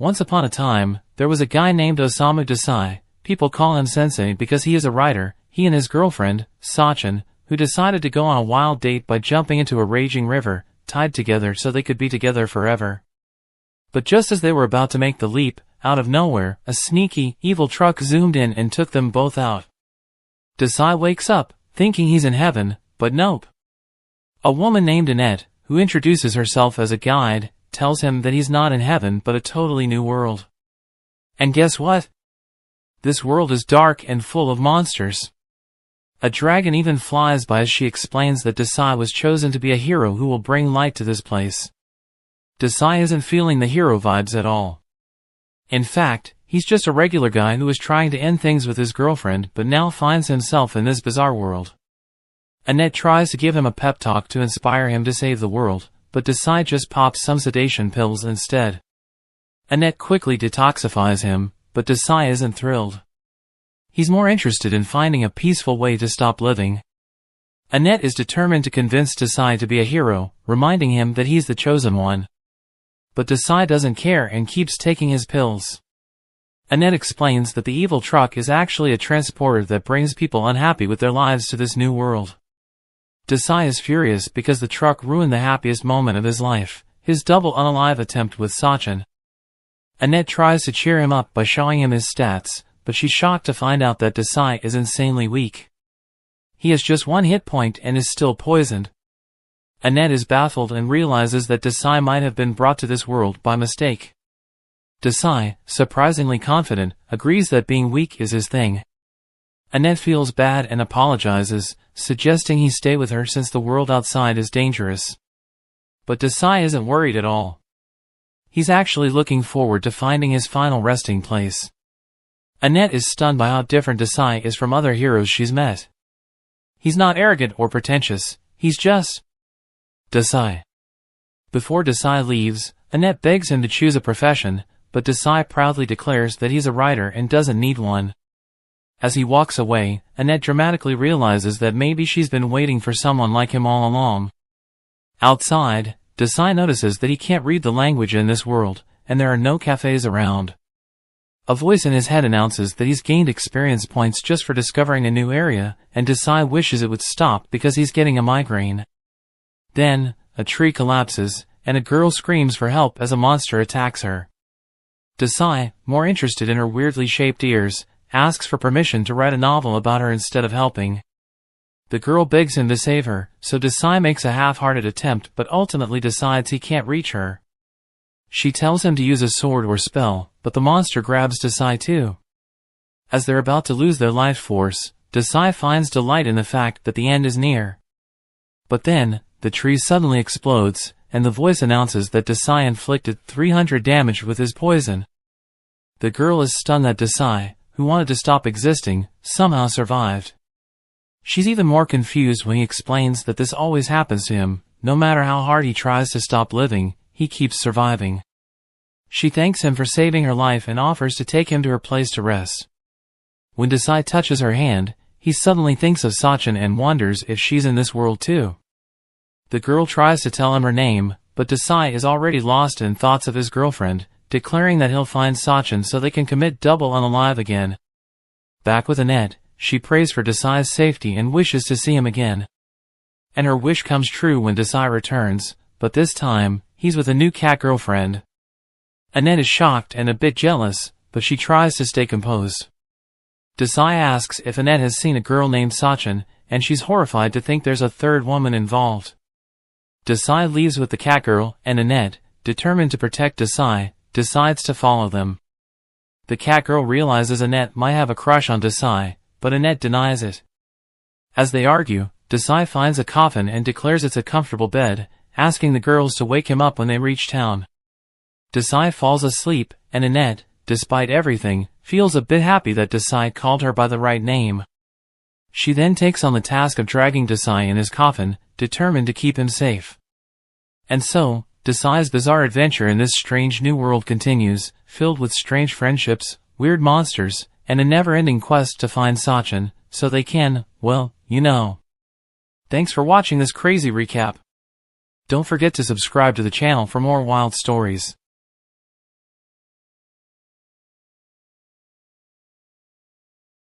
Once upon a time, there was a guy named Osamu Desai. People call him Sensei because he is a writer. He and his girlfriend, Saachan, who decided to go on a wild date by jumping into a raging river, tied together so they could be together forever. But just as they were about to make the leap, out of nowhere, a sneaky, evil truck zoomed in and took them both out. Desai wakes up, thinking he's in heaven, but nope. A woman named Annette, who introduces herself as a guide, tells him that he's not in heaven but a totally new world. And guess what? This world is dark and full of monsters. A dragon even flies by as she explains that Desai was chosen to be a hero who will bring light to this place. Desai isn't feeling the hero vibes at all. In fact, he's just a regular guy who is trying to end things with his girlfriend but now finds himself in this bizarre world. Annette tries to give him a pep talk to inspire him to save the world, but Desai just pops some sedation pills instead. Annette quickly detoxifies him, but Desai isn't thrilled. He's more interested in finding a peaceful way to stop living. Annette is determined to convince Desai to be a hero, reminding him that he's the chosen one. But Desai doesn't care and keeps taking his pills. Annette explains that the evil truck is actually a transporter that brings people unhappy with their lives to this new world. Desai is furious because the truck ruined the happiest moment of his life, his double unalive attempt with Saachan. Annette tries to cheer him up by showing him his stats, but she's shocked to find out that Desai is insanely weak. He has just one hit point and is still poisoned. Annette is baffled and realizes that Desai might have been brought to this world by mistake. Desai, surprisingly confident, agrees that being weak is his thing. Annette feels bad and apologizes, suggesting he stay with her since the world outside is dangerous. But Desai isn't worried at all. He's actually looking forward to finding his final resting place. Annette is stunned by how different Desai is from other heroes she's met. He's not arrogant or pretentious, he's just Desai. Before Desai leaves, Annette begs him to choose a profession, but Desai proudly declares that he's a writer and doesn't need one. As he walks away, Annette dramatically realizes that maybe she's been waiting for someone like him all along. Outside, Desai notices that he can't read the language in this world, and there are no cafes around. A voice in his head announces that he's gained experience points just for discovering a new area, and Desai wishes it would stop because he's getting a migraine. Then, a tree collapses, and a girl screams for help as a monster attacks her. Desai, more interested in her weirdly shaped ears, asks for permission to write a novel about her instead of helping. The girl begs him to save her, so Desai makes a half-hearted attempt but ultimately decides he can't reach her. She tells him to use a sword or spell, but the monster grabs Desai too. As they're about to lose their life force, Desai finds delight in the fact that the end is near. But then, the tree suddenly explodes, and the voice announces that Desai inflicted 300 damage with his poison. The girl is stunned that Desai, who wanted to stop existing, somehow survived. She's even more confused when he explains that this always happens to him. No matter how hard he tries to stop living, he keeps surviving. She thanks him for saving her life and offers to take him to her place to rest. When Desai touches her hand, he suddenly thinks of Saachan and wonders if she's in this world too. The girl tries to tell him her name, but Desai is already lost in thoughts of his girlfriend, declaring that he'll find Saachan so they can commit double unalive again. Back with Annette, she prays for Desai's safety and wishes to see him again. And her wish comes true when Desai returns, but this time, he's with a new cat girlfriend. Annette is shocked and a bit jealous, but she tries to stay composed. Desai asks if Annette has seen a girl named Saachan, and she's horrified to think there's a third woman involved. Desai leaves with the cat girl, and Annette, determined to protect Desai, decides to follow them. The cat girl realizes Annette might have a crush on Desai, but Annette denies it. As they argue, Desai finds a coffin and declares it's a comfortable bed, asking the girls to wake him up when they reach town. Desai falls asleep, and Annette, despite everything, feels a bit happy that Desai called her by the right name. She then takes on the task of dragging Desai in his coffin, determined to keep him safe. And so, Desai's bizarre adventure in this strange new world continues, filled with strange friendships, weird monsters, and a never-ending quest to find Saachan, so they can, well, you know. Thanks for watching this crazy recap. Don't forget to subscribe to the channel for more wild stories.